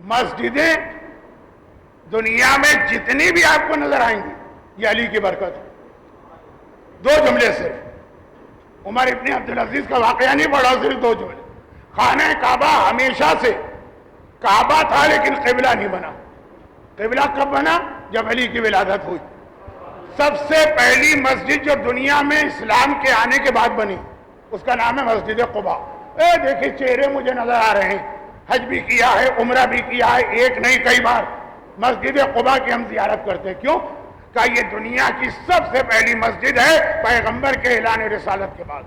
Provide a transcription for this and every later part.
مسجدیں دنیا میں جتنی بھی آپ کو نظر آئیں گی یہ علی کی برکت ہے. دو جملے صرف عمر ابن عبدالعزیز کا واقعہ نہیں پڑھا, صرف دو جملے. خانہ کعبہ ہمیشہ سے کعبہ تھا لیکن قبلہ نہیں بنا. قبلہ کب بنا؟ جب علی کی ولادت ہوئی. سب سے پہلی مسجد جو دنیا میں اسلام کے آنے کے بعد بنی اس کا نام ہے مسجد قباء. دیکھیں چہرے مجھے نظر آ رہے ہیں, حج بھی کیا ہے, عمرہ بھی کیا ہے, ایک نہیں کئی بار. مسجد قباء کی ہم زیارت کرتے ہیں. کیوں؟ کہ یہ دنیا کی سب سے پہلی مسجد ہے پیغمبر کے اعلان رسالت کے بعد.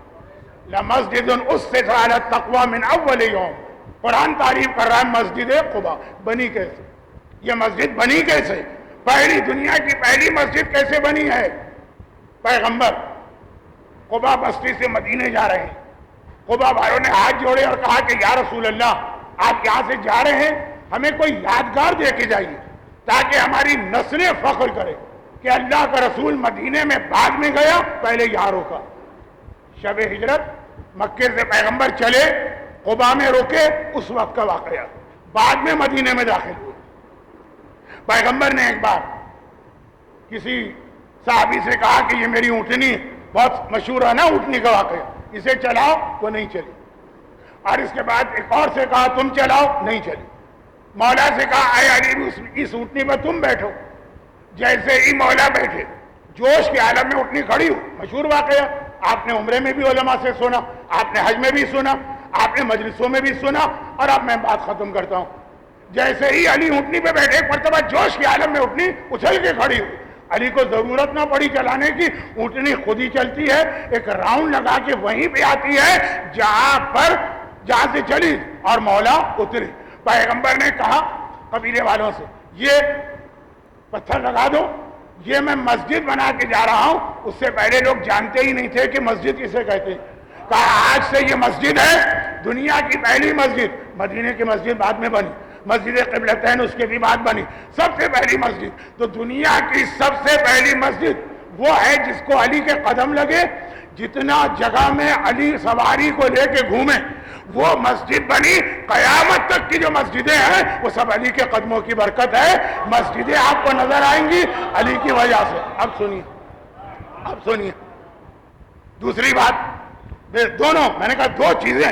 لمسجد اسست علی التقوی من اول یوم. قرآن تعریف کر رہا ہے مسجد قباء بنی کیسے, یہ مسجد بنی کیسے, پہلی دنیا کی پہلی مسجد کیسے بنی ہے؟ پیغمبر قباء بستی سے مدینے جا رہے ہیں. قباء بھائیوں نے ہاتھ جوڑے اور کہا کہ یا رسول اللہ آپ یہاں سے جا رہے ہیں, ہمیں کوئی یادگار دے کے جائیے تاکہ ہماری نسلیں فخر کرے کہ اللہ کا رسول مدینے میں بعد میں گیا, پہلے یہاں روکا. شب ہجرت مکے سے پیغمبر چلے, قباء میں روکے, اس وقت کا واقعہ. بعد میں مدینے میں داخل ہوئے. پیغمبر نے ایک بار کسی صحابی سے کہا کہ یہ میری اونٹنی بہت مشہور ہے نا اونٹنی کا واقعہ, اسے چلاؤ, وہ نہیں چلی. اور اس کے بعد ایک اور سے کہا تم چلاؤ, نہیں چلی. مولا سے کہا اے علی اس اونٹنی پر تم بیٹھو. جیسے ہی مولا بیٹھے جوش کے عالم میں اونٹنی کھڑی ہو. مشہور واقعہ, آپ نے عمرے میں بھی علماء سے سنا, آپ نے حج میں بھی سنا, آپ نے مجلسوں میں بھی سنا, اور اب میں بات ختم کرتا ہوں. جیسے ہی علی اونٹنی پہ بیٹھے ایک مرتبہ جوش کے عالم میں اونٹنی اچھل کے کھڑی ہوئی. علی کو ضرورت نہ پڑی چلانے کی, اونٹنی خود ہی چلتی ہے, ایک راؤنڈ لگا کے وہیں پہ آتی ہے جہاں سے چلی, اور مولا اتری. پیغمبر نے کہا قبیلے والوں سے یہ پتھر لگا دو, یہ میں مسجد بنا کے جا رہا ہوں. اس سے پہلے لوگ جانتے ہی نہیں تھے کہ مسجد کسے کہتے ہیں. کہا آج سے یہ مسجد ہے, دنیا کی پہلی مسجد. مدینے کی مسجد بعد میں بنی, مسجد قبلتین اس کے بھی بعد بنی, سب سے پہلی مسجد. تو دنیا کی سب سے پہلی مسجد وہ ہے جس کو علی کے قدم لگے. جتنا جگہ میں علی سواری کو لے کے گھومے وہ مسجد بنی. قیامت تک کی جو مسجدیں ہیں وہ سب علی کے قدموں کی برکت ہے. مسجدیں آپ کو نظر آئیں گی علی کی وجہ سے. اب سنیے دوسری بات. دونوں میں نے کہا دو چیزیں,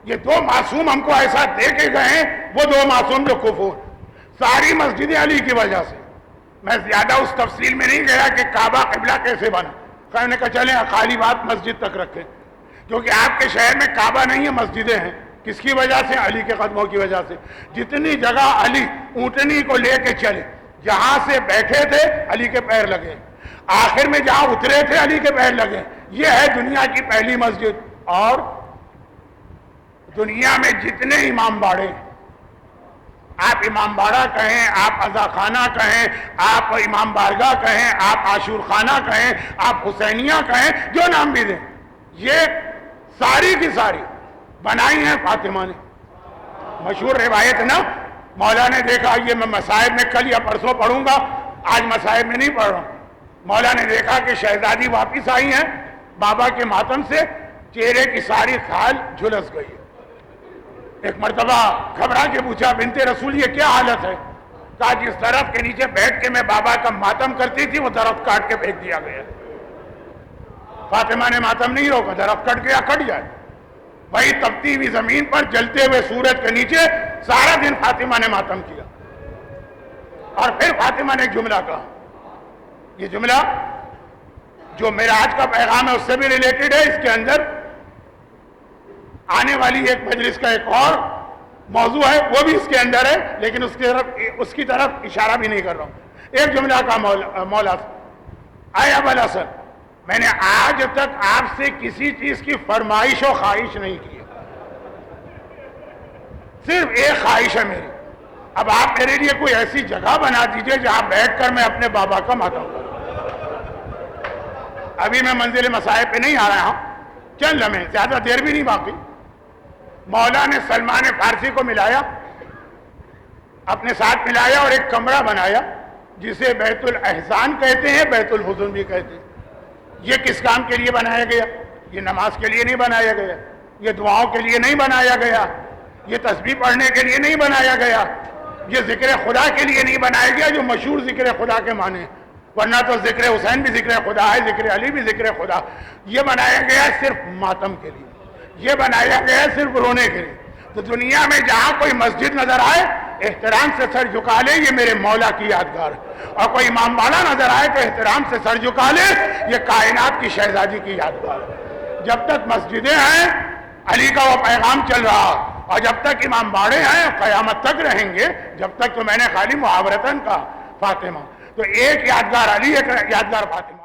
یہ دو معصوم ہم کو ایسا دے کے گئے ہیں, وہ دو معصوم جو کفر. ساری مسجدیں علی کی وجہ سے. میں زیادہ اس تفصیل میں نہیں گیا کہ کعبہ قبلہ کیسے بنا. خیر نے کہا چلیں خالی بات مسجد تک رکھیں, کیونکہ آپ کے شہر میں کعبہ نہیں ہے, مسجدیں ہیں. کس کی وجہ سے؟ علی کے قدموں کی وجہ سے. جتنی جگہ علی اونٹنی کو لے کے چلے, جہاں سے بیٹھے تھے علی کے پیر لگے, آخر میں جہاں اترے تھے علی کے پیر لگے. یہ ہے دنیا کی پہلی مسجد. اور دنیا میں جتنے امام باڑے, آپ امام باڑہ کہیں, آپ عزا خانہ کہیں, آپ امام بارگاہ کہیں, آپ عاشور خانہ کہیں, آپ حسینیہ کہیں, جو نام بھی دیں, یہ ساری کی ساری بنائی ہیں فاطمہ نے. مشہور روایت نا, مولا نے دیکھا, یہ میں مصائب میں کل یا پرسوں پڑھوں گا, آج مصائب میں نہیں پڑھ رہا ہوں. مولا نے دیکھا کہ شہزادی واپس آئی ہیں بابا کے ماتم سے, چہرے کی ساری کھال جھلس گئی. ایک مرتبہ گھبرا کے پوچھا بنت رسول یہ کیا حالت ہے؟ کہا جس درخت کے نیچے بیٹھ کے میں بابا کا ماتم کرتی تھی وہ درخت کاٹ کے پھینک دیا گیا. فاطمہ نے ماتم نہیں روکا, درخت کٹ گیا کٹ جائے. وہی تپتی ہوئی زمین پر جلتے ہوئے سورج کے نیچے سارا دن فاطمہ نے ماتم کیا. اور پھر فاطمہ نے ایک جملہ کہا, یہ جملہ جو معراج کا پیغام ہے اس سے بھی ریلیٹڈ ہے. اس کے اندر آنے والی ایک مجلس کا ایک اور موضوع ہے, وہ بھی اس کے اندر ہے, لیکن اس کی طرف اشارہ بھی نہیں کر رہا ہوں. ایک جملہ کا مولا اے ابوالحسن, میں نے آج تک آپ سے کسی چیز کی فرمائش و خواہش نہیں کی, صرف ایک خواہش ہے میری. اب آپ میرے لیے کوئی ایسی جگہ بنا دیجئے جہاں بیٹھ کر میں اپنے بابا کا ماتم کروں. ابھی میں منزل مصائب پہ نہیں آ رہا ہوں, چند لمحے, زیادہ دیر بھی نہیں باقی. مولا نے سلمان فارسی کو ملایا, اپنے ساتھ ملایا, اور ایک کمرہ بنایا جسے بیت الاحزان کہتے ہیں, بیت الحزن بھی کہتے ہیں. یہ کس کام کے لیے بنایا گیا؟ یہ نماز کے لیے نہیں بنایا گیا, یہ دعاؤں کے لیے نہیں بنایا گیا, یہ تسبیح پڑھنے کے لیے نہیں بنایا گیا. یہ ذکر خدا کے لیے نہیں بنایا گیا جو مشہور ذکر خدا کے معنی، ورنہ تو ذکر حسین بھی ذکر خدا ہے، ذکر علی بھی ذکر خدا. یہ بنایا گیا صرف ماتم کے لیے، یہ بنایا گیا صرف رونے کے لیے. تو دنیا میں جہاں کوئی مسجد نظر آئے احترام سے سر جھکا لے، یہ میرے مولا کی یادگار. اور کوئی امام باڑہ نظر آئے تو احترام سے سر جھکا لے، یہ کائنات کی شہزادی کی یادگار. جب تک مسجدیں ہیں علی کا وہ پیغام چل رہا، اور جب تک امام باڑے ہیں قیامت تک رہیں گے. جب تک تو میں نے خالی محاورتاً کہا فاطمہ. تو ایک یادگار علی، ایک یادگار فاطمہ.